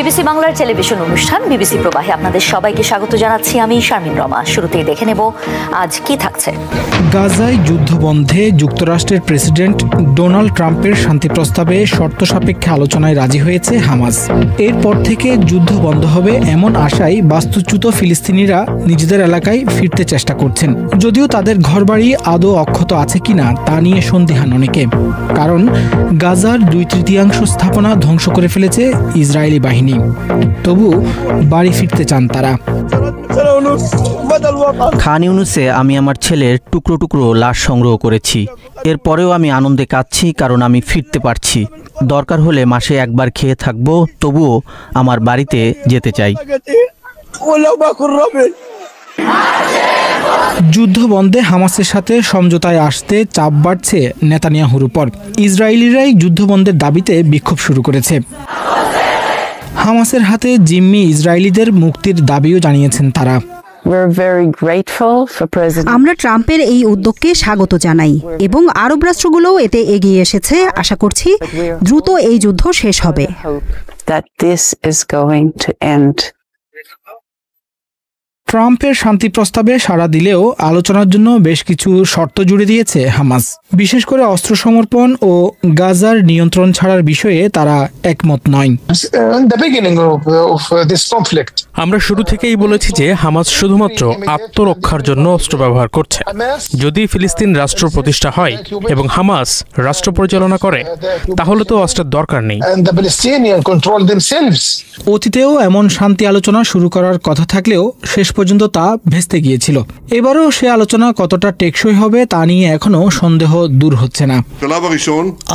BBC বাংলার television অনুষ্ঠান BBC প্রবাহে আপনাদের সবাইকে স্বাগত জানাচ্ছি। আমি শারমিন রমা। শুরুতেই দেখে নেব আজ কি থাকছে। গাজায় যুদ্ধ বন্ধে যুক্তরাষ্ট্রের প্রেসিডেন্ট ডোনাল্ড ট্রাম্পের শান্তি প্রস্তাবে শর্ত সাপেক্ষে আলোচনায় রাজি হয়েছে হামাস। এরপর থেকে যুদ্ধ বন্ধ হবে এমন আশায় বাস্তুচ্যুত ফিলিস্তিনিরা নিজেদের এলাকায় ফিরতে চেষ্টা করছেন, যদিও তাদের ঘরবাড়ি আদৌ অক্ষত আছে কিনা তা নিয়ে সন্দিহান অনেকে। কারণ গাজার 2/3 স্থাপনা ধ্বংস করে ফেলেছে ইসরায়েলি বাহিনী। তবু বাড়ি ফিরতে চান তারা। খান ইউনুসে আমি আমার ছেলের টুকরো টুকরো লাশ সংগ্রহ করেছি। এরপরেও আমি আনন্দে কাঁদছি, কারণ আমি ফিরতে পারছি। দরকার হলে মাসে একবার খেয়ে থাকবো, তবুও আমার বাড়িতে যেতে চাই। যুদ্ধ বন্ধে হামাসের সাথে সমঝোতায় আসতে চাপ বাড়ছে নেতানিয়াহুর উপর। ইসরায়েলিরাই যুদ্ধবন্ধের দাবিতে বিক্ষোভ শুরু করেছে। হামাসের হাতে জিম্মি ইসরায়েলিদের মুক্তির দাবিও জানিয়েছেন তারা। আমরা ট্রাম্পের এই উদ্যোগকে স্বাগত জানাই এবং আরব রাষ্ট্রগুলোও এতে এগিয়ে এসেছে। আশা করছি দ্রুত এই যুদ্ধ শেষ হবে। ট্রাম্পের শান্তি প্রস্তাবে সাড়া দিলেও আলোচনার জন্য বেশ কিছু শর্ত জুড়ে দিয়েছে হামাস। বিশেষ করে অস্ত্র সমর্পণ ও গাজার নিয়ন্ত্রণ ছাড়ার বিষয়ে তারা একমত নয়। আমরা শুরু থেকেই বলেছি যে হামাস শুধুমাত্র আত্মরক্ষার জন্য অস্ত্র ব্যবহার করছে। যদি ফিলিস্তিন রাষ্ট্র প্রতিষ্ঠা হয় এবং হামাস রাষ্ট্র পরিচালনা করে, তাহলে তো অস্ত্রের দরকার নেই। অতীতেও এমন শান্তি আলোচনা শুরু করার কথা থাকলেও শেষ পর্যন্ত তা ভেস্তে গিয়েছিল। এবারও সে আলোচনা কতটা টেকসই হবে তা নিয়ে এখনো সন্দেহ দূর হচ্ছে না।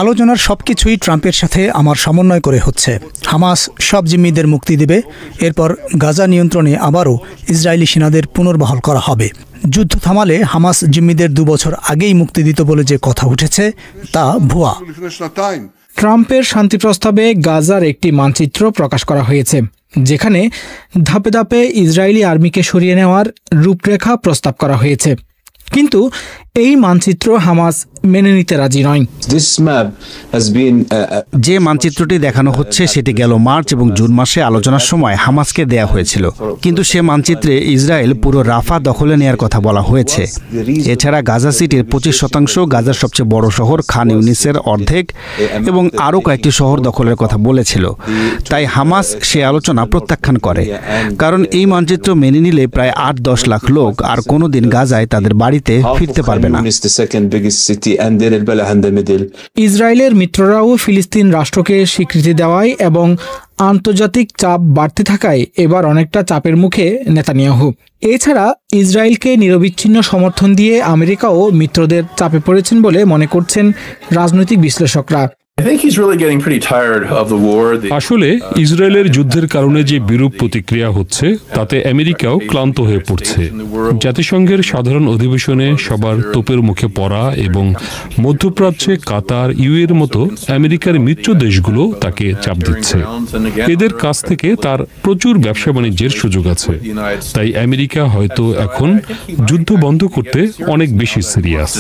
আলোচনার সবকিছুই ট্রাম্পের সাথে আমার সমন্বয় করে হচ্ছে। হামাস সব জিম্মিদের মুক্তি দেবে। এরপর গাজা নিয়ন্ত্রণে আবারও ইসরায়েলি সেনাদের পুনর্বহাল করা হবে। যুদ্ধ থামালে হামাস জিম্মিদের 2 বছর আগেই মুক্তি দিত বলে যে কথা উঠেছে তা ভুয়া। ট্রাম্পের শান্তি প্রস্তাবে গাজার একটি মানচিত্র প্রকাশ করা হয়েছে, যেখানে ধাপে ধাপে ইসরায়েলি আর্মিকে সরিয়ে নেওয়ার রূপরেখা প্রস্তাব করা হয়েছে। কিন্তু এই মানচিত্র হামাস মেনে নিতে রাজি নয়। যে মানচিত্রটি দেখানো হচ্ছে সেটি গেল মার্চ এবং জুন মাসে আলোচনার সময় হামাসকে দেয়া হয়েছিল। কিন্তু সে মানচিত্রে ইসরায়েল পুরো রাফা দখলে নেয়ার কথা বলা হয়েছে। এছাড়া গাজা সিটির 25%, গাজার সবচেয়ে বড় শহর খান ইউনিসের অর্ধেক এবং আরও কয়েকটি শহর দখলের কথা বলেছিল। তাই হামাস সে আলোচনা প্রত্যাখ্যান করে, কারণ এই মানচিত্র মেনে নিলে প্রায় 8-10 লাখ লোক আর কোনোদিন গাজায় তাদের বাড়িতে ফিরতে পারবে না। ইসরায়েলের মিত্ররাও ফিলিস্তিন রাষ্ট্রকে স্বীকৃতি দেওয়ায় এবং আন্তর্জাতিক চাপ বাড়তে থাকায় এবার অনেকটা চাপের মুখে নেতানিয়াহু। এছাড়া ইসরায়েলকে নিরবিচ্ছিন্ন সমর্থন দিয়ে আমেরিকাও মিত্রদের চাপে পড়েছেন বলে মনে করছেন রাজনৈতিক বিশ্লেষকরা। আসলে ইসরায়েলের যুদ্ধের কারণে যে বিরূপ প্রতিক্রিয়া হচ্ছে তাতে আমেরিকাও ক্লান্ত হয়ে পড়ছে। জাতিসংঘের সাধারণ অধিবেশনে সবার তোপের মুখে পড়া এবং মধ্যপ্রাচ্যে কাতার, ইউএর মতো আমেরিকার মিত্র দেশগুলো তাকে চাপ দিচ্ছে। এদের কাছ থেকে তার প্রচুর ব্যবসা বাণিজ্যের সুযোগ আছে। তাই আমেরিকা হয়তো এখন যুদ্ধ বন্ধ করতে অনেক বেশি সিরিয়াস।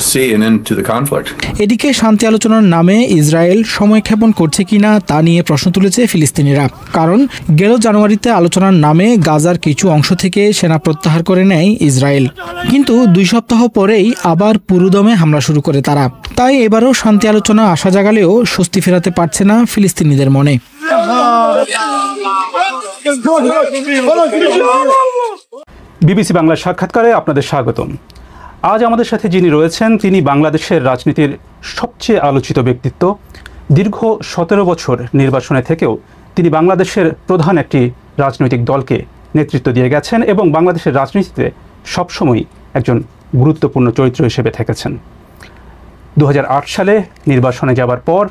এদিকে শান্তি আলোচনার নামে ইসরায়েল সময়ক্ষেপণ করছে কিনা তা নিয়ে প্রশ্ন তুলেছে ফিলিস্তিনিরা। কারণ গেল জানুয়ারিতে আলোচনার নামে গাজার কিছু অংশ থেকে সেনা প্রত্যাহার করে নেয় ইসরায়েল, কিন্তু 2 সপ্তাহ পরেই আবার পুরোদমে হামলা শুরু করে তারা। তাই এবারও শান্তি আলোচনা আশা জাগালেও স্বস্তি ফেরাতে পারছে না ফিলিস্তিনিদের মনে। বিবিসি বাংলার সাক্ষাৎকারে আপনাদের স্বাগতম। আজ আমাদের সাথে যিনি রয়েছেন তিনি বাংলাদেশের রাজনীতির সবচেয়ে আলোচিত ব্যক্তিত্ব। দীর্ঘ 17 বছর নির্বাচনে থেকেও তিনি বাংলাদেশের প্রধান একটি রাজনৈতিক দলকে নেতৃত্ব দিয়ে গেছেন এবং বাংলাদেশের রাজনীতিতে সবসময় একজন গুরুত্বপূর্ণ চরিত্র হিসেবে থেকেছেন। 2008 সালে নির্বাচনে যাবার পর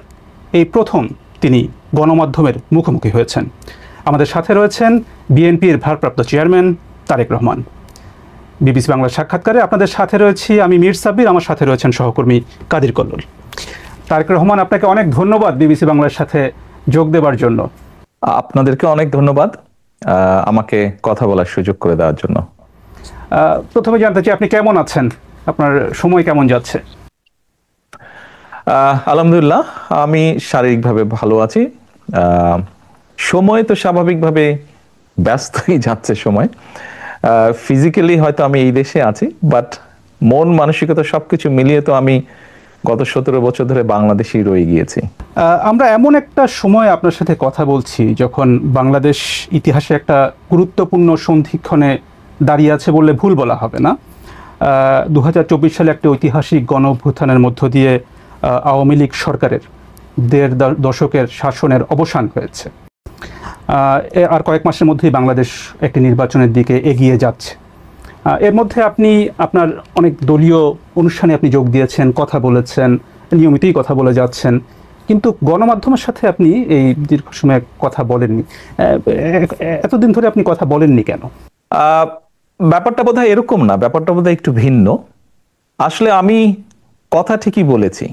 এই প্রথম তিনি গণমাধ্যমের মুখোমুখি হয়েছেন। আমাদের সাথে রয়েছেন বিএনপির ভারপ্রাপ্ত চেয়ারম্যান তারেক রহমান। বিবিসি বাংলার সাক্ষাৎকারে আপনাদের সাথে রয়েছি আমি মীর সাব্বির, আমার সাথে রয়েছেন সহকর্মী কাদির কল্লোল। তারেক রহমান, আপনাকে অনেক ধন্যবাদ বিবিসি বাংলার সাথে যোগ দেওয়ার জন্য। আপনাদেরকে অনেক ধন্যবাদ আমাকে কথা বলার সুযোগ করে দেওয়ার জন্য। প্রথমে জানতে চাই আপনি কেমন আছেন, আপনার সময় কেমন যাচ্ছে? আলহামদুলিল্লাহ, আমি শারীরিকভাবে ভালো আছি। সময় তো স্বাভাবিকভাবে ব্যস্তই যাচ্ছে সময়। ফিজিক্যালি হয়তো আমি এই দেশে আছি, বাট মন মানসিকতা সবকিছু মিলিয়ে তো আমি গত 17 বছর ধরে বাংলাদেশেই রয়ে গিয়েছি। আমরা এমন একটা সময় আপনার সাথে কথা বলছি যখন বাংলাদেশ ইতিহাসে একটা গুরুত্বপূর্ণ সন্ধিক্ষণে দাঁড়িয়ে আছে বললে ভুল বলা হবে না। 2024 সালে একটা ঐতিহাসিক গণ অভ্যুত্থানের মধ্য দিয়ে আওয়ামী লীগ সরকারের 1.5 দশকের শাসনের অবসান হয়েছে। আর কয়েক মাসের মধ্যেই বাংলাদেশ একটি নির্বাচনের দিকে এগিয়ে যাচ্ছে। এর মধ্যে আপনি আপনার অনেক দলীয় অনুষ্ঠানে আপনি যোগ দিয়েছেন, কথা বলেছেন, নিয়মিতই কথা বলে যাচ্ছেন, কিন্তু গণমাধ্যমের সাথে আপনি এই দীর্ঘ সময় কথা বলেননি। এতদিন ধরে আপনি কথা বলেননি কেন? ব্যাপারটা বোধহয় এরকম না, ব্যাপারটা বোধহয় একটু ভিন্ন। আসলে আমি কথা ঠিকই বলেছি।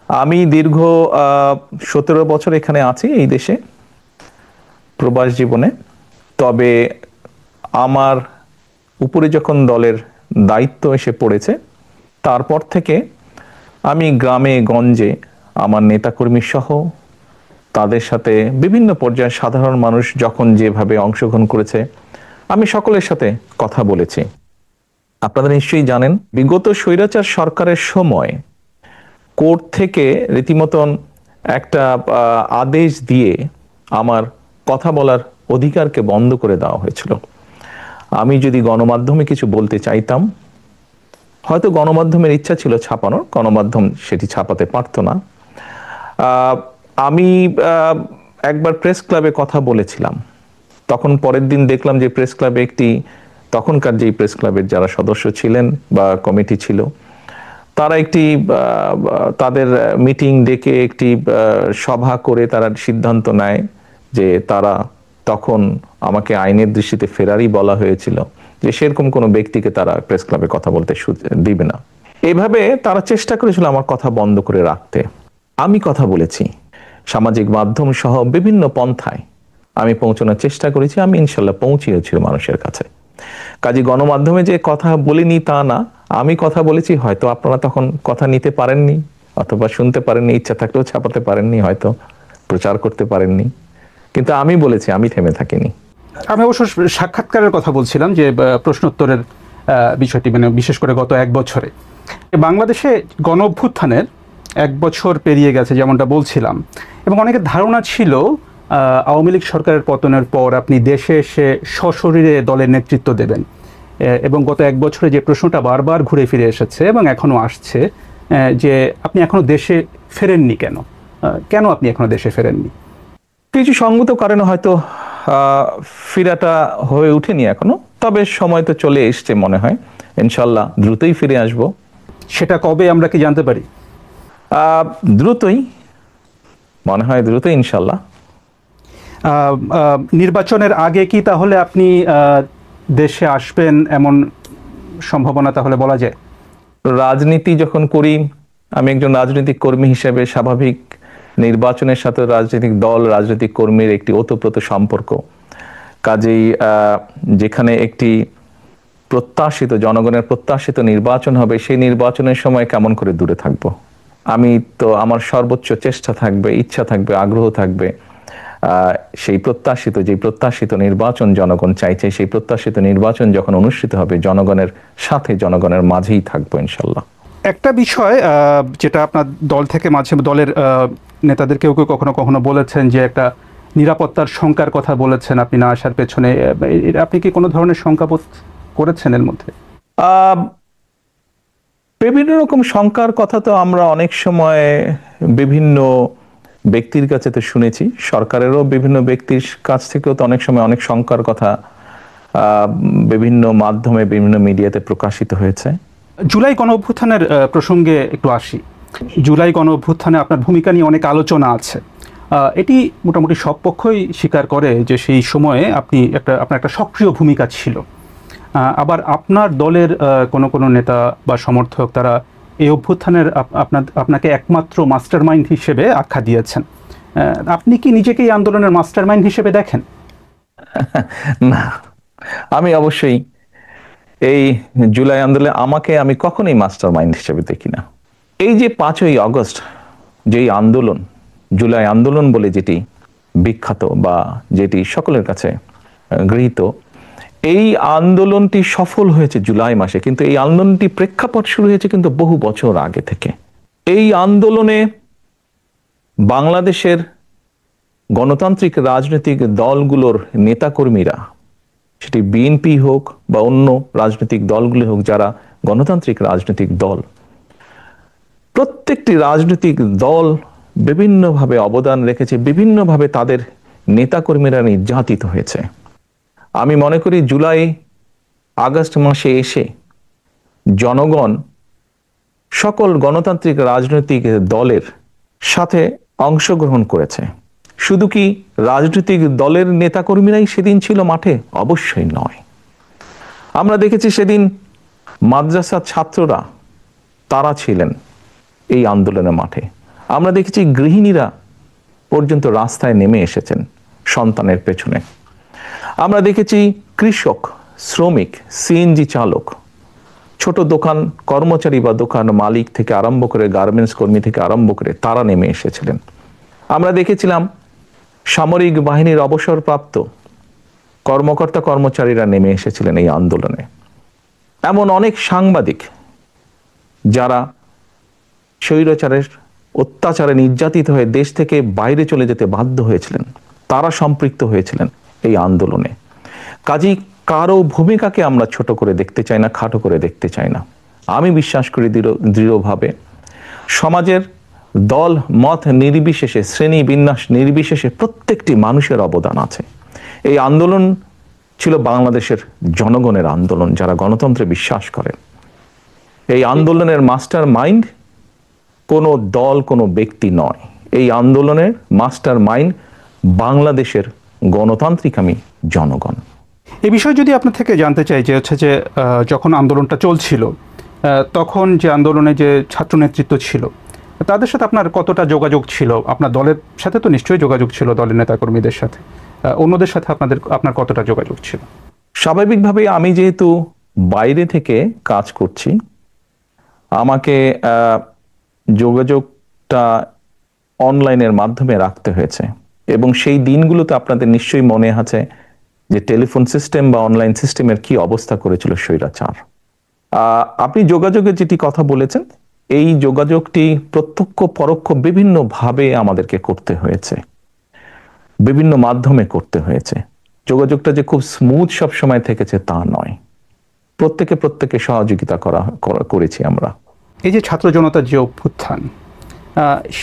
আমি দীর্ঘ 17 বছর এখানে আছি এই দেশে প্রবাস জীবনে। তবে আমার উপরে যখন দলের দায়িত্ব এসে পড়েছে, তারপর থেকে আমি গ্রামে গঞ্জে আমার নেতাকর্মী সহ তাদের সাথে বিভিন্ন পর্যায়ে সাধারণ মানুষ যখন যেভাবে অংশগ্রহণ করেছে, আমি সকলের সাথে কথা বলেছি। আপনারা নিশ্চয়ই জানেন, বিগত স্বৈরাচার সরকারের সময় কোর্ট থেকে রীতিমতন একটা আদেশ দিয়ে আমার কথা বলার অধিকারকে বন্ধ করে দেওয়া হয়েছিল। আমি যদি গণমাধ্যমে কিছু বলতে চাইতাম, হয়তো গণমাধ্যমের ইচ্ছা ছিল ছাপানোর, গণমাধ্যম সেটি ছাপাতে পারতো না। আমি একবার প্রেস ক্লাবে কথা বলেছিলাম, তখন পরের দিন দেখলাম যে প্রেস ক্লাবে তখনকার যেই প্রেস ক্লাবের যারা সদস্য ছিলেন বা কমিটি ছিল, তারা তাদের মিটিং ডেকে একটি সভা করে তারা সিদ্ধান্ত নেয় যে তারা তখন আমাকে আইনের দৃষ্টিতে ফেরারি বলা হয়েছিল, যে সেরকম কোনো ব্যক্তিকে তারা প্রেস ক্লাবে কথা বলতে দিবে না। এভাবে তারা চেষ্টা করেছিল আমার কথা বন্ধ করে রাখতে। আমি কথা বলেছি, সামাজিক মাধ্যম সহ বিভিন্ন পন্থায় আমি পৌঁছানোর চেষ্টা করেছি। আমি ইনশাল্লাহ পৌঁছিয়েছি মানুষের কাছে। কাজে গণমাধ্যমে যে কথা বলিনি তা না, আমি কথা বলেছি, হয়তো আপনারা তখন কথা নিতে পারেননি অথবা শুনতে পারেননি, ইচ্ছা থাকলেও ছাপাতে পারেননি, হয়তো প্রচার করতে পারেননি, কিন্তু আমি বলেছি, আমি থেমে থাকিনি। আমি অবশ্য সাক্ষাৎকারের কথা বলছিলাম, যে প্রশ্নোত্তরের বিষয়টি, মানে বিশেষ করে গত 1 বছরে বাংলাদেশে গণ অভ্যুত্থানের 1 বছর পেরিয়ে গেছে যেমনটা বলছিলাম, এবং অনেকের ধারণা ছিল আওয়ামী লীগ সরকারের পতনের পর আপনি দেশে এসে সশরীরে দলের নেতৃত্ব দেবেন, এবং গত 1 বছরে যে প্রশ্নটা বারবার ঘুরে ফিরে এসেছে এবং এখনো আসছে, যে আপনি এখনো দেশে ফেরেননি কেন? কেন আপনি এখনো দেশে ফেরেননি? কিছু সঙ্গত কারণে হয়তো ফিরাটা হয়ে ওঠেনি এখনো, তবে সময় তো চলে এসছে মনে হয়। ইনশাল্লাহ দ্রুতই ফিরে আসব। সেটা কবে আমরা কি জানতে পারি? দ্রুতই, মনে হয় দ্রুতই ইনশাল্লাহ। নির্বাচনের আগে কি তাহলে আপনি দেশে আসবেন এমন সম্ভাবনা তাহলে বলা যায়? রাজনীতি যখন করি, আমি একজন রাজনৈতিক কর্মী হিসেবে স্বাভাবিক নির্বাচনের সাথে রাজনৈতিক দল, রাজনৈতিক কর্মীর একটি ওতপ্রোত সম্পর্ক। কাজেই যেখানে একটি প্রত্যাশিত, জনগণের প্রত্যাশিত নির্বাচন হবে, সেই নির্বাচনের সময় কেমন করে দূরে থাকব? আমি তো, আমার সর্বোচ্চ চেষ্টা থাকবে, ইচ্ছা থাকবে, আগ্রহ থাকবে সেই প্রত্যাশিত নির্বাচন জনগণ চাইছে, সেই প্রত্যাশিত নির্বাচন যখন অনুষ্ঠিত হবে, জনগণের সাথে, জনগণের মাঝেই থাকবো ইনশাল্লাহ। একটা বিষয় যেটা আপনার দল থেকে মাঝে দলের নেতাদের কেউ কেউ কখনো কখনো বলেছেন, যে একটা নিরাপত্তার শঙ্কার কথা বলেছেন আপনি না আসার পেছনে। আপনি কি কোনো ধরনের শঙ্কা বোধ করেছেন এর মধ্যে? বিভিন্ন রকম শঙ্কার কথা তো আমরা অনেক সময় বিভিন্ন ব্যক্তির কাছে তো শুনেছি, সরকারেরও বিভিন্ন ব্যক্তির কাছ থেকেও তো অনেক সময় অনেক শঙ্কার কথা বিভিন্ন মাধ্যমে, বিভিন্ন মিডিয়াতে প্রকাশিত হয়েছে। জুলাই গণ অভ্যুত্থানের প্রসঙ্গে একটু আসি। জুলাই গণ অভ্যুত্থানে আপনার ভূমিকা নিয়ে অনেক আলোচনা আছে। এটি মোটামুটি সব পক্ষই স্বীকার করে যে সেই সময়ে আপনার একটা সক্রিয় ভূমিকা ছিল। আবার আপনার দলের কোনো নেতা বা সমর্থক তারা এই অভ্যুত্থানের আপনাকে একমাত্র মাস্টারমাইন্ড হিসেবে আখ্যা দিয়েছেন। আপনি কি নিজেকে এই আন্দোলনের মাস্টারমাইন্ড হিসেবে দেখেন? না, আমি অবশ্যই এই জুলাই আন্দোলনে আমি কখনোই মাস্টারমাইন্ড হিসেবে দেখি না। এই যে 5ই আগস্ট যেই আন্দোলন, জুলাই আন্দোলন বলে যেটি বিখ্যাত বা যেটি সকলের কাছে গৃহীত, এই আন্দোলনটি সফল হয়েছে জুলাই মাসে, কিন্তু এই আন্দোলনটি প্রেক্ষাপট শুরু হয়েছে কিন্তু বহু বছর আগে থেকে। এই আন্দোলনে বাংলাদেশের গণতান্ত্রিক রাজনৈতিক দলগুলোর নেতাকর্মীরা, সেটি বিএনপি হোক বা অন্য রাজনৈতিক দলগুলি হোক, যারা গণতান্ত্রিক রাজনৈতিক দল, প্রত্যেকটি রাজনৈতিক দল বিভিন্নভাবে অবদান রেখেছে, বিভিন্নভাবে তাদের নেতাকর্মীরা নির্যাতিত হয়েছে। আমি মনে করি জুলাই আগস্ট মাসে এসে জনগণ সকল গণতান্ত্রিক রাজনৈতিক দলের সাথে অংশগ্রহণ করেছে। শুধু কি রাজনৈতিক দলের নেতাকর্মীরাই সেদিন ছিল মাঠে? অবশ্যই নয়। আমরা দেখেছি সেদিন মাদ্রাসার ছাত্ররা, তারা ছিলেন এই আন্দোলনের মাঠে। আমরা দেখেছি গৃহিণীরা পর্যন্ত রাস্তায় নেমে এসেছেন সন্তানের পেছনে। আমরা দেখেছি কৃষক, শ্রমিক, সিএনজি চালক, ছোট দোকান কর্মচারী বা দোকান মালিক থেকে আরম্ভ করে গার্মেন্টস কর্মী থেকে আরম্ভ করে তারা নেমে এসেছিলেন। আমরা দেখেছিলাম সামরিক বাহিনীর অবসরপ্রাপ্ত কর্মকর্তা কর্মচারীরা নেমে এসেছিলেন এই আন্দোলনে। এমন অনেক সাংবাদিক যারা স্বৈরাচারের অত্যাচারে নির্যাতিত হয়ে দেশ থেকে বাইরে চলে যেতে বাধ্য হয়েছিলেন, তারা সম্পৃক্ত হয়েছিলেন এই আন্দোলনে। কাজেই কারো ভূমিকাকে আমরা ছোট করে দেখতে চাই না, খাটো করে দেখতে চাই না। আমি বিশ্বাস করি দৃঢ়ভাবে সমাজের দল মত নির্বিশেষে, শ্রেণী বিন্যাস নির্বিশেষে প্রত্যেকটি মানুষের অবদান আছে। এই আন্দোলন ছিল বাংলাদেশের জনগণের আন্দোলন, যারা গণতন্ত্রে বিশ্বাস করেন। এই আন্দোলনের মাস্টার মাইন্ড কোনো দল, কোনো ব্যক্তি নয়। এই আন্দোলনের মাস্টার মাইন্ড বাংলাদেশের গণতান্ত্রিক আমি জনগণ। এই বিষয়ে যদি আপনার থেকে জানতে চাই যে হচ্ছে যে যখন আন্দোলনটা চলছিল, তখন যে আন্দোলনে যে ছাত্র নেতৃত্ব ছিল, তাদের সাথে আপনার কতটা যোগাযোগ ছিল? আপনার দলের সাথে তো নিশ্চয়ই যোগাযোগ ছিল, দলের নেতাকর্মীদের সাথে। অন্যদের সাথে আপনার কতটা যোগাযোগ ছিল? স্বাভাবিকভাবে আমি যেহেতু বাইরে থেকে কাজ করছি, আমাকে যোগাযোগটা অনলাইনের মাধ্যমে রাখতে হয়েছে। এবং সেই দিনগুলোতে আপনাদের নিশ্চয়ই মনে আছে যে টেলিফোন সিস্টেম বা অনলাইন সিস্টেমের কি অবস্থা করেছিল স্বৈরাচার। আপনি যোগাযোগের যেটি কথা বলেছেন, এই যোগাযোগটি প্রত্যক্ষ পরোক্ষ বিভিন্নভাবে আমাদেরকে করতে হয়েছে, বিভিন্ন মাধ্যমে করতে হয়েছে। যোগাযোগটা যে খুব স্মুথ সব সময় থেকেছে তা নয়, প্রত্যেকে সহযোগিতা করেছি আমরা। এই যে ছাত্র জনতার যে অভ্যুত্থান,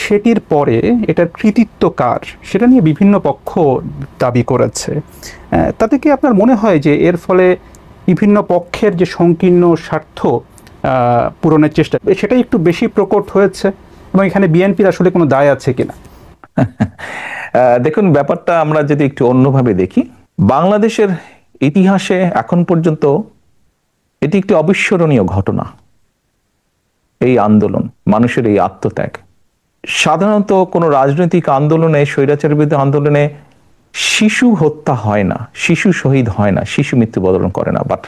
সেটির পরে এটার কৃতিত্ব কার, সেটা নিয়ে বিভিন্ন পক্ষ দাবি করেছে। তাতে কি আপনার মনে হয় যে এর ফলে বিভিন্ন পক্ষের যে সংকীর্ণ স্বার্থ পূরণের চেষ্টা, সেটাই একটু বেশি প্রকট হয়েছে, এবং এখানে বিএনপির আসলে কোনো দায় আছে কিনা? দেখুন, ব্যাপারটা আমরা যদি একটু অন্যভাবে দেখি, বাংলাদেশের ইতিহাসে এখন পর্যন্ত এটি একটি অবিস্মরণীয় ঘটনা। এই আন্দোলন, মানুষের এই আত্মত্যাগ। সাধারণত কোনো রাজনৈতিক আন্দোলনে, স্বৈরাচারের বিরুদ্ধে আন্দোলনে শিশু হত্যা হয় না, শিশু শহীদ হয় না, শিশু মৃত্যুবরণ করে না। বাট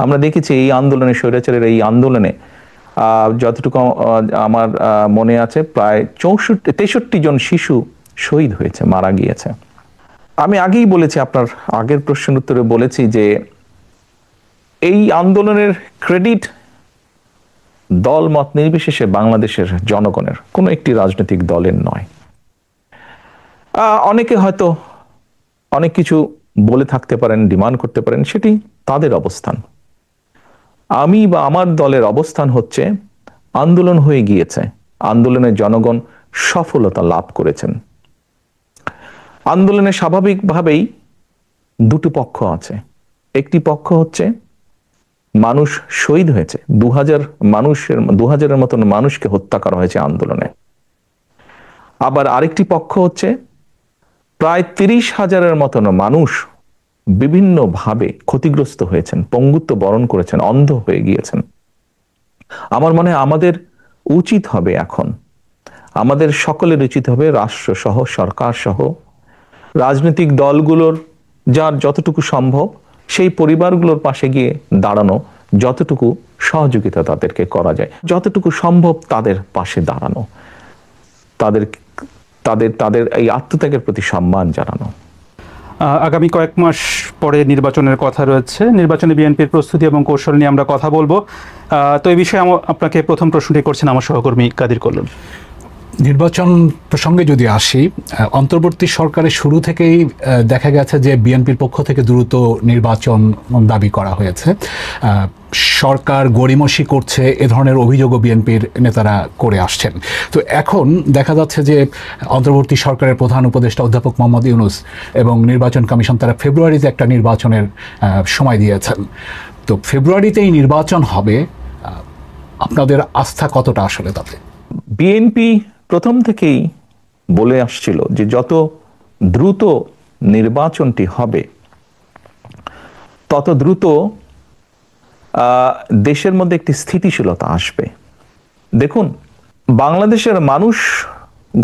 আমরা দেখেছি এই আন্দোলনে, স্বৈরাচারের এই আন্দোলনে যতটুকু আমার মনে আছে, প্রায় 63 জন শিশু শহীদ হয়েছে, মারা গিয়েছে। আমি আগেই বলেছি, আপনার আগের প্রশ্নের উত্তরে বলেছি যে এই আন্দোলনের ক্রেডিট দল মত নির্বিশেষে বাংলাদেশের জনগণের, কোনো একটি রাজনৈতিক দলের নয়। অনেকে হয়তো অনেক কিছু বলে থাকতে পারেন, ডিমান্ড করতে পারেন, সেটি তাদের অবস্থান। আমি বা আমার দলের অবস্থান হচ্ছে, আন্দোলন হয়ে গিয়েছে, আন্দোলনের জনগণ সফলতা লাভ করেছেন। আন্দোলনে স্বাভাবিকভাবেই দুটো পক্ষ আছে। একটি পক্ষ হচ্ছে মানুষ শহীদ হয়েছে, 2000-এর মতন মানুষকে হত্যা করা হয়েছে আন্দোলনে। আবার আরেকটি পক্ষ হচ্ছে প্রায় 30,000-এর মতন মানুষ বিভিন্নভাবে ক্ষতিগ্রস্ত হয়েছেন, পঙ্গুত্ব বরণ করেছেন, অন্ধ হয়ে গিয়েছেন। আমার মনে হয় আমাদের উচিত হবে, এখন আমাদের সকলের উচিত হবে, রাষ্ট্র সহ, সরকার সহ, রাজনৈতিক দলগুলোর যার যতটুকু সম্ভব সেই পরিবারগুলোর পাশে গিয়ে দাঁড়ানো, যতটুকু সহযোগিতা তাদেরকে করা যায়, যতটুকু সম্ভব তাদের পাশে দাঁড়ানো, তাদের এই আত্মত্যাগের প্রতি সম্মান জানানো। আগামী কয়েক মাস পরে নির্বাচনের কথা রয়েছে, নির্বাচনে বিএনপির প্রস্তুতি এবং কৌশল নিয়ে আমরা কথা বলবো। তো এই বিষয়ে আপনাকে প্রথম প্রশ্নটি করছেন আমার সহকর্মী কাদির কল্লোল। নির্বাচন প্রসঙ্গে যদি আসি, অন্তর্বর্তী সরকারের শুরু থেকেই দেখা গেছে যে বিএনপির পক্ষ থেকে দ্রুত নির্বাচন দাবি করা হয়েছে। সরকার গড়িমসি করছে, এ ধরনের অভিযোগও বিএনপির নেতারা করে আসছেন। তো এখন দেখা যাচ্ছে যে অন্তর্বর্তী সরকারের প্রধান উপদেষ্টা অধ্যাপক মোহাম্মদ ইউনূস এবং নির্বাচন কমিশন তারা ফেব্রুয়ারিতে একটা নির্বাচনের সময় দিয়েছেন। তো ফেব্রুয়ারিতেই নির্বাচন হবে, আপনাদের আস্থা কতটা আসলে তাতে? বিএনপি প্রথম থেকেই বলে আসছিল যে যত দ্রুত নির্বাচনটি হবে তত দ্রুত দেশের মধ্যে একটি স্থিতিশীলতা আসবে। দেখুন, বাংলাদেশের মানুষ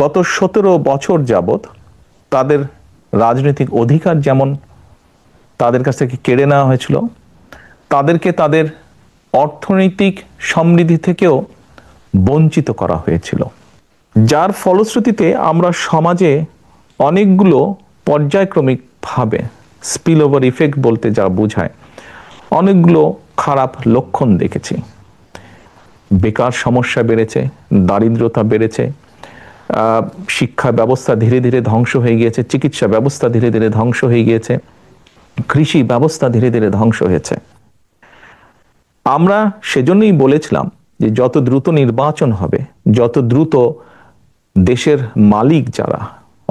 গত 17 বছর যাবৎ তাদের রাজনৈতিক অধিকার যেমন তাদের কাছ থেকে কেড়ে নেওয়া হয়েছিল, তাদেরকে তাদের অর্থনৈতিক সমৃদ্ধি থেকেও বঞ্চিত করা হয়েছিল, যার ফলশ্রুতিতে আমরা সমাজে অনেকগুলো পর্যায়ক্রমিকভাবে স্পিল ওভার ইফেক্ট বলতে যা বোঝায় অনেকগুলো খারাপ লক্ষণ দেখেছি। বেকার সমস্যা বেড়েছে, দারিদ্রতা বেড়েছে, শিক্ষা ব্যবস্থা ধীরে ধীরে ধ্বংস হয়ে গিয়েছে, চিকিৎসা ব্যবস্থা ধীরে ধীরে ধ্বংস হয়ে গিয়েছে, কৃষি ব্যবস্থা ধীরে ধীরে ধ্বংস হয়েছে। আমরা সেজন্যই বলেছিলাম যে যত দ্রুত নির্বাচন হবে, যত দ্রুত দেশের মালিক যারা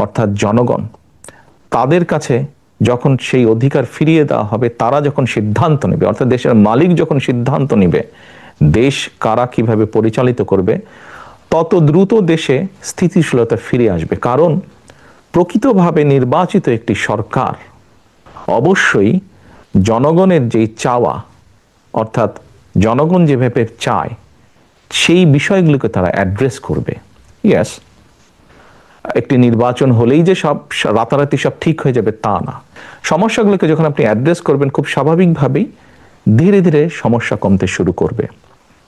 অর্থাৎ জনগণ, তাদের কাছে যখন সেই অধিকার ফিরিয়ে দেওয়া হবে, তারা যখন সিদ্ধান্ত নেবে, অর্থাৎ দেশের মালিক যখন সিদ্ধান্ত নেবে দেশ কারা কিভাবে পরিচালিত করবে, তত দ্রুত দেশে স্থিতিশীলতা ফিরে আসবে। কারণ প্রকৃতভাবে নির্বাচিত একটি সরকার অবশ্যই জনগণের যেই চাওয়া, অর্থাৎ জনগণ যেভাবে চায় সেই বিষয়গুলোকে তারা অ্যাড্রেস করবে। ইয়েস, একটি নির্বাচন হলেই যে সব রাতারাতি সব ঠিক হয়ে যাবে তা না। সমস্যাগুলোকে যখন আপনি অ্যাড্রেস করবেন, খুব স্বাভাবিকভাবেই ধীরে ধীরে সমস্যা কমতে শুরু করবে।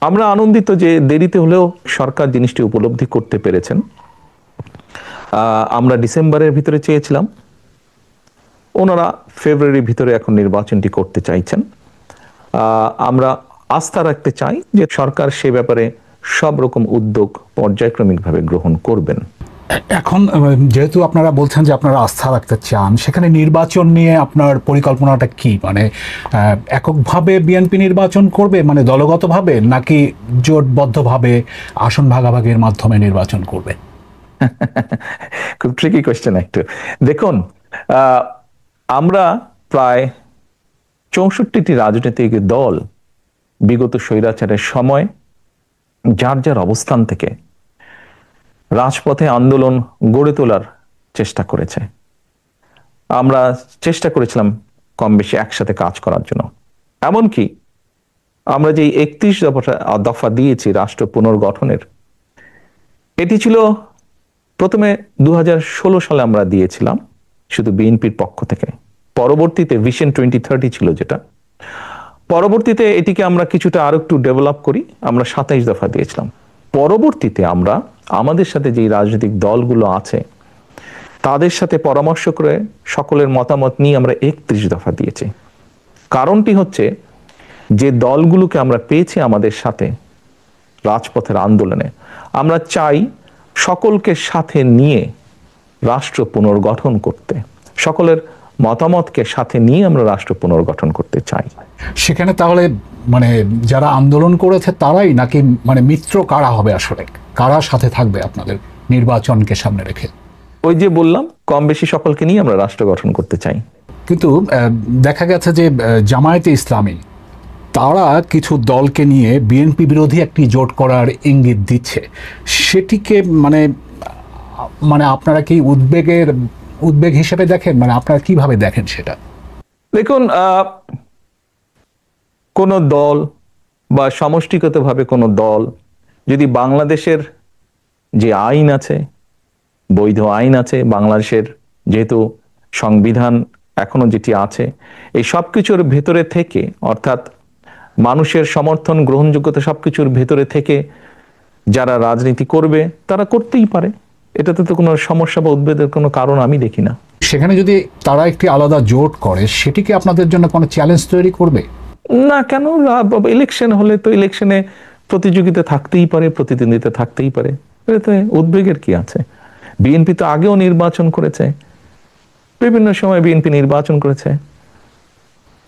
আমরা আনন্দিত যে দেরিতে হলেও সরকার জিনিসটি উপলব্ধি করতে পেরেছেন। আমরা ডিসেম্বরের ভিতরে চেয়েছিলাম, ওনারা ফেব্রুয়ারির ভিতরে এখন নির্বাচনটি করতে চাইছেন। আমরা আস্থা রাখতে চাই যে সরকার সে ব্যাপারে সব রকম উদ্যোগ পর্যায়ক্রমিকভাবে গ্রহণ করবেন। এখন যেহেতু আপনারা বলছেন যে আপনারা আস্থা রাখতে চান, সেখানে নির্বাচন নিয়ে আপনার পরিকল্পনাটা কি? মানে এককভাবে বিএনপি নির্বাচন করবে, মানে দলগতভাবে, নাকি জোটবদ্ধভাবে আসন ভাগাভাগির মাধ্যমে নির্বাচন করবে? খুব ট্রিকি কোয়েশ্চেন একটু। দেখুন, আমরা প্রায় 64টি রাজনৈতিক দল বিগত স্বৈরাচারের সময় যার যার অবস্থান থেকে রাজপথে আন্দোলন গড়ে তোলার চেষ্টা করেছে। আমরা চেষ্টা করেছিলাম কম বেশি একসাথে কাজ করার জন্য। এমনকি আমরা যে 31 দফা দিয়েছি রাষ্ট্র পুনর্গঠনের, এটি ছিল প্রথমে 2016 সালে আমরা দিয়েছিলাম শুধু বিএনপির পক্ষ থেকে। পরবর্তীতে ভিশন 2030 ছিল যেটা, পরবর্তীতে এটিকে আমরা কিছুটা আরো একটু ডেভেলপ করি, আমরা 27 দফা দিয়েছিলাম। পরবর্তীতে আমরা আমাদের সাথে যে রাজনৈতিক দলগুলো আছে তাদের সাথে পরামর্শ করে সকলের মতামত নিয়ে আমরা 31 দফা দিয়েছি। কারণটি হচ্ছে যে দলগুলোকে আমরা পেয়েছি আমাদের সাথে রাজপথের আন্দোলনে, আমরা চাই সকলকে সাথে নিয়ে রাষ্ট্র পুনর্গঠন করতে, সকলের মতামতকে সাথে নিয়ে আমরা রাষ্ট্র পুনর্গঠন করতে চাই। সেখানে তাহলে মানে যারা আন্দোলন করেছে তারাই, নাকি মানে মিত্র কারা হবে, আসলে কারা সাথে থাকবে আপনাদের নির্বাচনকে সামনে রেখে? ওই যে বললাম, কম বেশি সকলকে নিয়ে আমরা রাষ্ট্র গঠন করতে চাই। কিন্তু দেখা গেছে যে জামায়াতে ইসলামী তারা কিছু দলকে নিয়ে বিএনপি বিরোধী একটি জোট করার ইঙ্গিত দিচ্ছে, সেটিকে মানে মানে আপনারা কি উদ্বেগ হিসেবে দেখেন? মানে আপনারা কিভাবে দেখেন সেটা? দেখুন, কোন দল বা সমষ্টিগতভাবে কোন দল যদি বাংলাদেশের যে আইন আছে, বৈধ আইন আছে, বাংলাদেশের যেহেতু সংবিধান এখনো যেটি আছে, এই সবকিছুর ভেতরে থেকে, অর্থাৎ মানুষের সমর্থন গ্রহণযোগ্যতা সবকিছুর ভেতরে থেকে যারা রাজনীতি করবে তারা করতেই পারে, এটাতে তো কোনো সমস্যা বা উদ্বেগের কোনো কারণ আমি দেখি না। সেখানে যদি তারা একটি আলাদা জোট করে, সেটি কি আপনাদের জন্য কোনো চ্যালেঞ্জ তৈরি করবে? না, কেন? ইলেকশন হলে তো ইলেকশনে প্রতিযোগিতা থাকতেই পারে, প্রতিদ্বন্দ্বিতা থাকতেই পারে, এতে উদ্বেগের কি আছে? বিএনপি তো আগেও নির্বাচন করেছে, বিভিন্ন সময় বিএনপি নির্বাচন করেছে,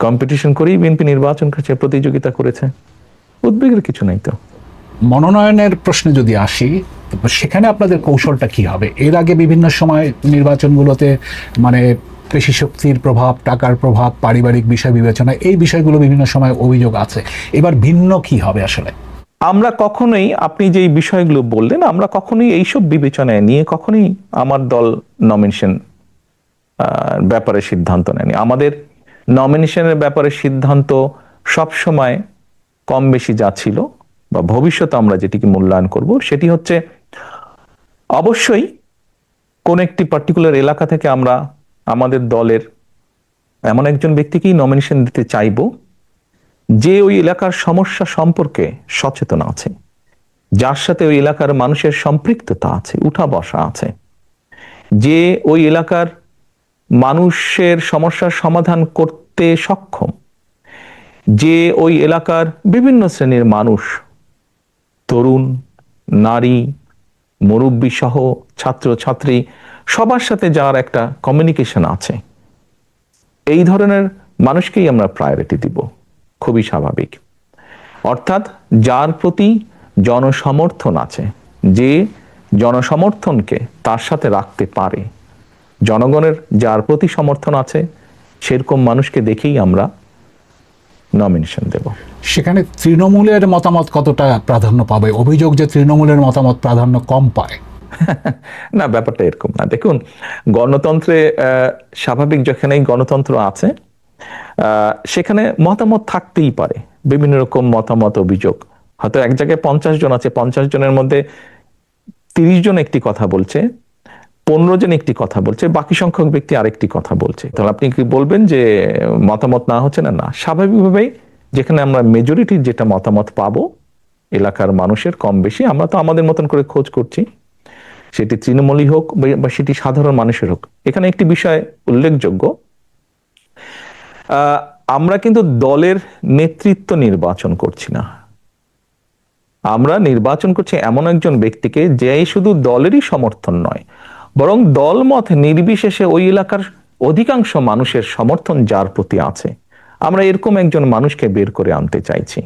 কম্পিটিশন করেই বিএনপি নির্বাচন করেছে, প্রতিযোগিতা করেছে, উদ্বেগের কিছু নাই তো। মনোনয়নের প্রশ্নে যদি আসি, সেখানে আপনাদের কৌশলটা কি হবে? এর আগে বিভিন্ন সময় নির্বাচনগুলোতে মানে পেশি শক্তির প্রভাব, টাকার প্রভাব, পারিবারিক বিষয় বিবেচনা, এই বিষয়গুলো বিভিন্ন সময় অভিযোগ আছে। এবার ভিন্ন কি হবে আসলে? আমরা কখনোই, আপনি যে বিষয়গুলো বললেন, আমরা কখনোই এইসব বিবেচনায় নিয়ে কখনোই আমার দল নমিনেশন ব্যাপারে সিদ্ধান্ত নেয়নি। আমাদের নমিনেশনের ব্যাপারে সিদ্ধান্ত সবসময় কম বেশি যা ছিল বা ভবিষ্যতে আমরা যেটিকে মূল্যায়ন করব, সেটি হচ্ছে অবশ্যই কোন একটি পার্টিকুলার এলাকা থেকে আমরা আমাদের দলের এমন একজন ব্যক্তিকেই নমিনেশন দিতে চাইব যে ওই এলাকার সমস্যা সম্পর্কে সচেতন আছে, যার সাথে ওই এলাকার মানুষের সম্পৃক্ততা আছে, উঠা বসা আছে, যে ওই এলাকার মানুষের সমস্যার সমাধান করতে সক্ষম, যে ওই এলাকার বিভিন্ন শ্রেণীর মানুষ, তরুণ, নারী, মুরব্বী সহ ছাত্র ছাত্রী, সবার সাথে যার একটা কমিউনিকেশন আছে, এই ধরনের মানুষকেই আমরা প্রায়োরিটি দিব। খুবই স্বাভাবিক। অর্থাৎ যার প্রতি জনসমর্থন আছে, যে জনসমর্থনকে তার সাথে রাখতে পারে, জনগণের যার প্রতি সমর্থন আছে, সেরকম মানুষকে দেখেই আমরা নমিনেশন দেব। সেখানে তৃণমূলের মতামত কতটা প্রাধান্য পাবে? অভিযোগ যে তৃণমূলের মতামত প্রাধান্য কম পায়। না, ব্যাপারটা এরকম না। দেখুন, গণতন্ত্রে স্বাভাবিক যেখানেই গণতন্ত্র আছে সেখানে মতামত থাকতেই পারে, বিভিন্ন রকম মতামত, অভিযোগ। হয়তো এক জায়গায় 50 জন আছে, 50 জনের মধ্যে 30 জন একটি কথা বলছে, 15 জন একটি কথা বলছে, বাকি সংখ্যক ব্যক্তি আরেকটি কথা বলছে। তাহলে আপনি কি বলবেন যে মতামত না হচ্ছে? না, না, স্বাভাবিকভাবেই যেখানে আমরা মেজরিটির যেটা মতামত পাবো এলাকার মানুষের কম বেশি, আমরা তো আমাদের মতন করে খোঁজ করছি, সেটি তৃণমূলই হোক বা সেটি সাধারণ মানুষের হোক। এখানে একটি বিষয় উল্লেখযোগ্য, আমরা কিন্তু দলের নেতৃত্ব নির্বাচন করছি না, আমরা নির্বাচন করছি এমন একজন ব্যক্তিকে যে শুধু দলেরই সমর্থন নয়, বরং দলমত নির্বিশেষে ওই এলাকার অধিকাংশ মানুষের সমর্থন যার প্রতি আছে, আমরা এরকম একজন মানুষকে বের করে আনতে চাইছি,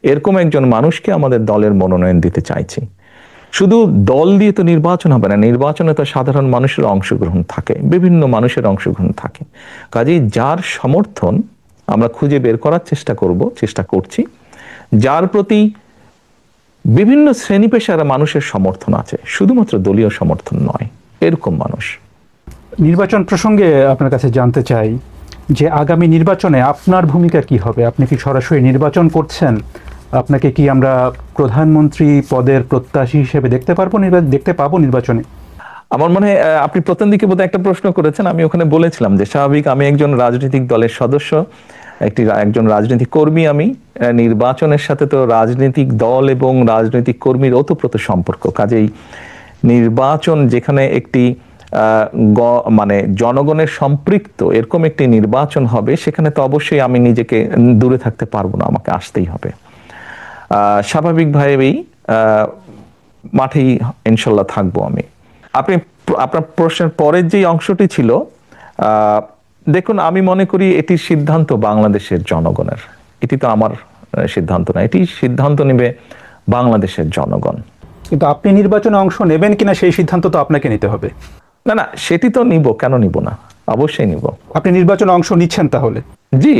এরকম একজন মানুষকে আমাদের দলের মনোনয়ন দিতে চাইছি। শুধু দল দিয়ে তো নির্বাচন হবে না, নির্বাচনে তো সাধারণ মানুষের অংশগ্রহণ থাকে, বিভিন্ন মানুষের অংশগ্রহণ থাকে। কাজেই যার সমর্থন আমরা খুঁজে বের করার চেষ্টা করছি, যার প্রতি বিভিন্ন শ্রেণী পেশার মানুষের সমর্থন আছে, শুধুমাত্র দলীয় সমর্থন নয়, এরকম মানুষ। নির্বাচন প্রসঙ্গে আপনার কাছে জানতে চাই যে আগামী নির্বাচনে আপনার ভূমিকা কি হবে? আপনি কি সরাসরি নির্বাচন করছেন? আপনাকে কি আমরা প্রধানমন্ত্রী পদের প্রত্যাশী হিসেবে দেখতে পাবো নির্বাচনে? আমার মনে হয় আপনি প্রথম দিকে বোধহয় একটা প্রশ্ন করেছেন, আমি ওখানে বলেছিলাম যে স্বাভাবিক আমি একজন রাজনৈতিক দলের সদস্য, একজন রাজনৈতিক কর্মী। আমি নির্বাচনের সাথে তো রাজনৈতিক দল এবং রাজনৈতিক কর্মীর ওতপ্রোত সম্পর্ক। কাজেই নির্বাচন যেখানে একটি মানে জনগণের সম্পৃক্ত এরকম একটি নির্বাচন হবে, সেখানে তো অবশ্যই আমি নিজেকে দূরে থাকতে পারবো না, আমাকে আসতেই হবে। স্বাভাবিকভাবেই মাঠেই ইনশাল্লাহ থাকবো আমি। আপনার প্রশ্নের পরের যে অংশটি ছিল, দেখুন, আমি মনে করি এটির সিদ্ধান্ত বাংলাদেশের জনগণের, এটি তো আমার সিদ্ধান্ত না, এটি সিদ্ধান্ত নেবে বাংলাদেশের জনগণ। কিন্তু আপনি নির্বাচনে অংশ নেবেন কিনা সেই সিদ্ধান্ত তো আপনাকে নিতে হবে। না, না, সেটি তো নিব, কেন নিব না, অবশ্যই নিব। আপনি নির্বাচনে অংশ নিচ্ছেন তাহলে? জি,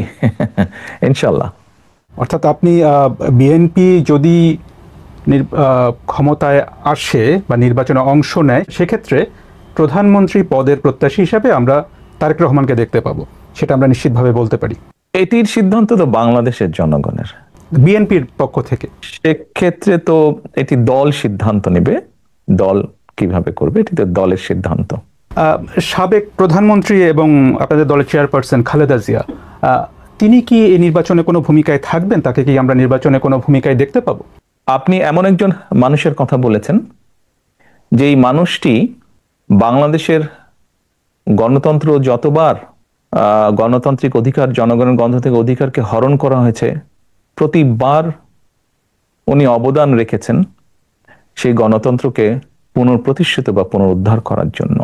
ইনশাল্লাহ। অর্থাৎ আপনি বিএনপি যদি ক্ষমতায় আসে বা নির্বাচনে অংশ নেয়, সেক্ষেত্রে প্রধানমন্ত্রী পদের প্রত্যাশী হিসাবে আমরা তারেক রহমানকে দেখতে পাবো, সেটা আমরা নিশ্চিতভাবে বলতে পারি। এটির সিদ্ধান্ত তো বাংলাদেশের জনগণের, বিএনপির পক্ষ থেকে। সেক্ষেত্রে তো এটি দল সিদ্ধান্ত নেবে, দল কিভাবে করবে এটি তো দলের সিদ্ধান্ত। সাবেক প্রধানমন্ত্রী এবং আপনাদের দলের চেয়ারপারসন খালেদা জিয়া, তিনি কি এই নির্বাচনে কোনো ভূমিকায় থাকবেন? তাকে কি আমরা নির্বাচনে কোনো ভূমিকায় দেখতে পাবো? আপনি এমন একজন মানুষের কথা বলেছেন যেই মানুষটি বাংলাদেশের গণতন্ত্র যতবার গণতান্ত্রিক অধিকার, জনগণের গণতান্ত্রিক অধিকারকে হরণ করা হয়েছে, প্রতিবার উনি অবদান রেখেছেন সেই গণতন্ত্রকে পুনঃপ্রতিষ্ঠিত বা পুনরুদ্ধার করার জন্য।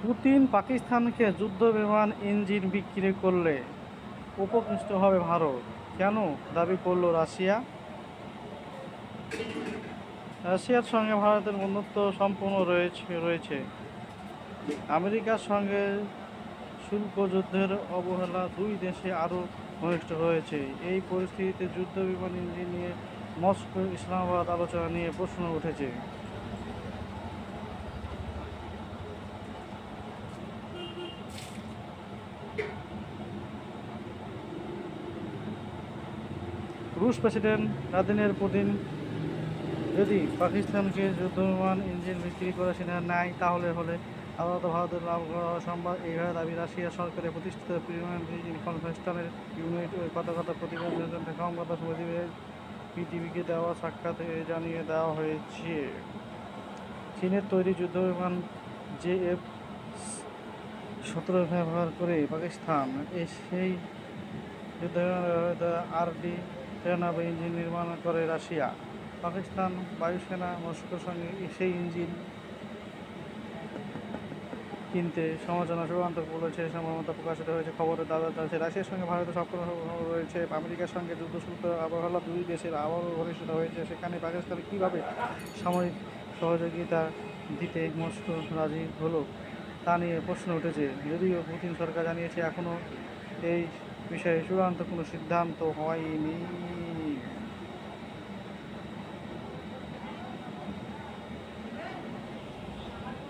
পুতিন পাকিস্তানকে যুদ্ধ বিমান ইঞ্জিন বিক্রি করলে উপকৃষ্ট হবে ভারত, কেন দাবি করল রাশিয়া? রাশিয়ার সঙ্গে ভারতের বন্ধুত্ব সম্পূর্ণ রয়েছে। আমেরিকার সঙ্গে শুল্ক যুদ্ধের অবহেলা দুই দেশে আরও ঘনিষ্ঠ হয়েছে। এই পরিস্থিতিতে যুদ্ধ বিমান ইঞ্জিন নিয়ে মস্কো ইসলামাবাদ আলোচনা নিয়ে প্রশ্ন উঠেছে। রুশ প্রেসিডেন্ট ভ্লাদিমির পুতিন যদি পাকিস্তানকে যুদ্ধবিমান ইঞ্জিন বিক্রি করে সিদ্ধান্ত নেয়, তাহলে আদালত ভারতের লাভ করা সম্ভব। এইভাবে দাবি রাশিয়া সরকারের প্রতিষ্ঠিত প্রিমিয়াম ইনফরমেশনের ইউনিট কথা প্রতিবেদন সংবাদ পৃথিবীকে দেওয়া সাক্ষাৎ জানিয়ে দেওয়া হয়েছে। চীনের তৈরি যুদ্ধবিমান JF-17 ব্যবহার করে পাকিস্তান সেই যুদ্ধবিমান RD-93 ইঞ্জিন নির্মাণ করে রাশিয়া। পাকিস্তান বায়ুসেনা মস্কোর সঙ্গে সেই ইঞ্জিন কিনতে সমালোচনা চূড়ান্ত বলেছে। সম্ভাবনা প্রকাশিত হয়েছে খবরের দাদা আছে। রাশিয়ার সঙ্গে ভারতের সম্পর্ক রয়েছে। আমেরিকার সঙ্গে যুদ্ধ শুল্ক অবহেলা দুই দেশের আবারও ঘনিষ্ঠ হয়েছে। সেখানে পাকিস্তান কীভাবে সামরিক সহযোগিতা দিতে মস্কো রাজি হলো তা নিয়ে প্রশ্ন উঠেছে। যদিও পুতিন সরকার জানিয়েছে এখনও এই বিষয়ে চূড়ান্ত কোনো সিদ্ধান্ত হয়নি।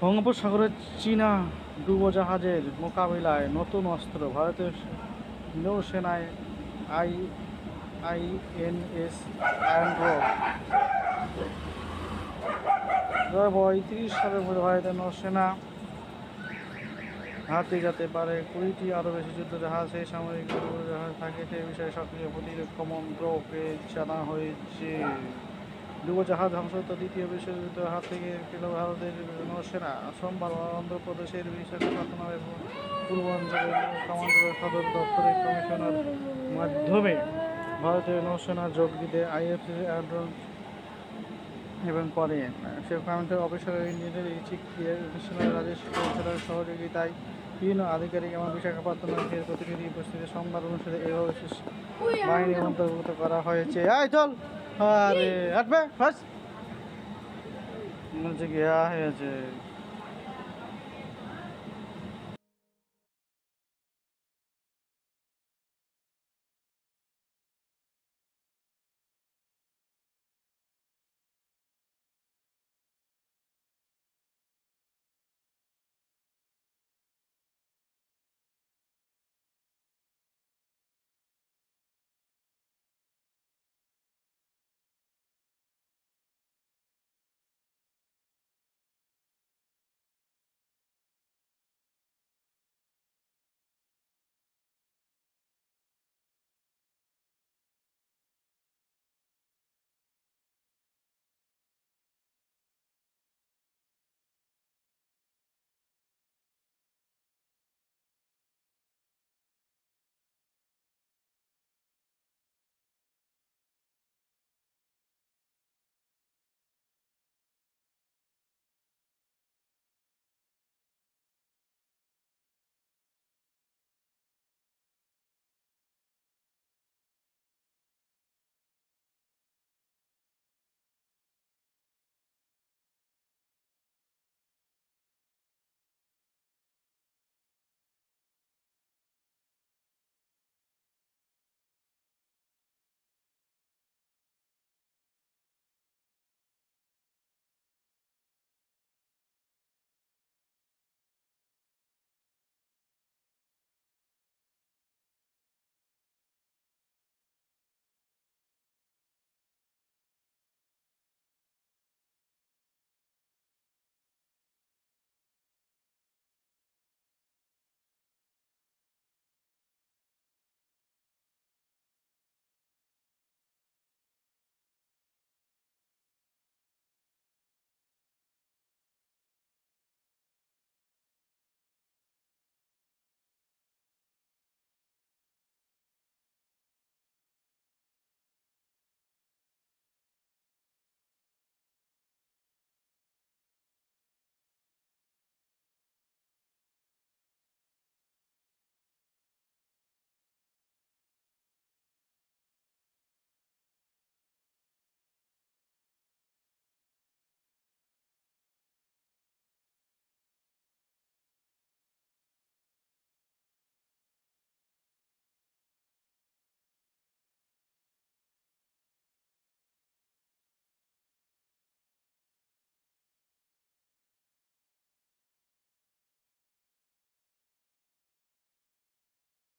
বঙ্গোপসাগরে চীনা ডুবোজাহাজের মোকাবিলায় নতুন অস্ত্র। ভারতের নৌসেনায় INS অ্যান্ড্রো 2035 সালের মধ্যে ভারতের নৌসেনা হাতে যেতে পারে 20টি আরও বেশি যুদ্ধজাহাজ। সেই সামরিক ডুবোজাহাজ থাকে সে বিষয়ে সক্রিয় প্রতিরক্ষা মন্ত্রকে জানা হয়েছে। ডুবোজাহাজ ধ্বংসতা দ্বিতীয় বিশ্বযুদ্ধের হাত থেকে পেল ভারতের নৌসেনা। সোমবার অন্ধ্রপ্রদেশের বিশাখাপত্তনমের পূর্বাঞ্চলের কমান্ডার সদর দপ্তরের কমিশনার মাধ্যমে ভারতের নৌসেনা যোগ দিতে IFC অ্যাড্রন এবং পরে সে commander officer engineer missionary Rajesh কৌশলের সহযোগিতায় বিভিন্ন আধিকারিক এবং বিশাখাপত্তনমের প্রতিনিধি উপস্থিতি সোমবার অনুসারে এইভাবে বাহিনী অন্তর্ভুক্ত করা হয়েছে। চল আরে হাঁটবে ফার্স্ট গিয়া হয়েছে।